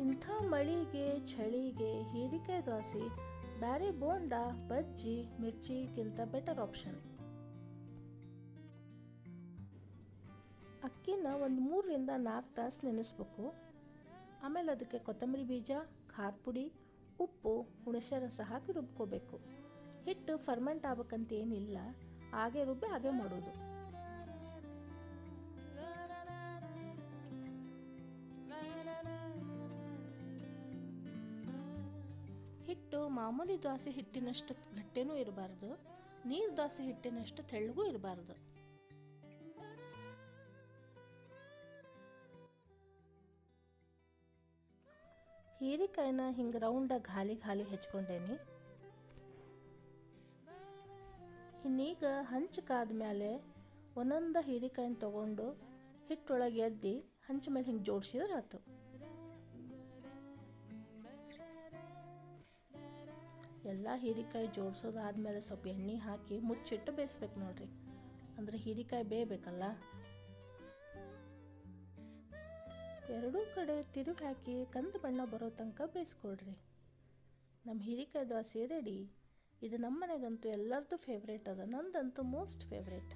ಇಂಥ ಮಳಿಗೆ ಚಳಿಗೆ ಹೀರಿಕಾಯಿ ದೋಸೆ ಬ್ಯಾರೆ ಬೋಂಡ ಬಜ್ಜಿ ಮಿರ್ಚಿಗಿಂತ ಬೆಟರ್ ಆಪ್ಷನ್. ಅಕ್ಕಿನ ಒಂದು 3-4 ತಾಸು ನೆನೆಸ್ಬೇಕು. ಆಮೇಲೆ ಅದಕ್ಕೆ ಕೊತ್ತಂಬರಿ ಬೀಜ, ಖಾರ ಪುಡಿ, ಉಪ್ಪು, ಹುಣಸೆ ರಸ ಹಾಕಿ ರುಬ್ಕೋಬೇಕು. ಹಿಟ್ಟು ಫರ್ಮೆಂಟ್ ಆಗ್ಬೇಕಂತ ಏನಿಲ್ಲ, ಹಾಗೆ ರುಬ್ಬಿ ಹಾಗೆ ಮಾಡೋದು. ಹಿಟ್ಟು ಮಾಮೂಲಿ ದೋಸೆ ಹಿಟ್ಟಿನಷ್ಟು ಗಟ್ಟಿನೂ ಇರಬಾರ್ದು, ನೀರು ದೋಸೆ ಹಿಟ್ಟಿನಷ್ಟು ತೆಳ್ಳಗೂ ಇರಬಾರ್ದು. ಹೀರಿಕಾಯಿನ ಹಿಂಗೆ ರೌಂಡಾಗಿ ಹಾಲಿ ಹೆಚ್ಕೊಂಡೇನಿ. ಇನ್ನೀಗ ಹಂಚಕಾದ್ಮೇಲೆ ಒಂದೊಂದು ಹೀರಿಕಾಯಿನ ತೊಗೊಂಡು ಹಿಟ್ಟೊಳಗೆ ಎದ್ದಿ ಹಂಚ ಮೇಲೆ ಹಿಂಗೆ ಜೋಡಿಸಿದ್ರೆ ಆಯ್ತು. ಎಲ್ಲ ಹೀರಿಕಾಯಿ ಜೋಡಿಸೋದಾದ್ಮೇಲೆ ಸ್ವಲ್ಪ ಎಣ್ಣೆ ಹಾಕಿ ಮುಚ್ಚಿಟ್ಟು ಬೇಯಿಸ್ಬೇಕು ನೋಡ್ರಿ, ಅಂದರೆ ಹೀರಿಕಾಯಿ ಬೇಯಬೇಕಲ್ಲ. ಎರಡೂ ಕಡೆ ತಿರುಗಿ ಹಾಕಿ ಕಂದು ಬಣ್ಣ ಬರೋ ತನಕ ಬೇಯಿಸ್ಕೊಳ್ರಿ. ನಮ್ಮ ಹೀರಿಕಾಯಿ ದೋಸೆ ರೆಡಿ. ಇದು ನಮ್ಮ ಮನೆಗಂತೂ ಎಲ್ಲರದ್ದು ಫೇವ್ರೇಟ್ ಅದ, ನಂದಂತೂ ಮೋಸ್ಟ್ ಫೇವ್ರೇಟ್.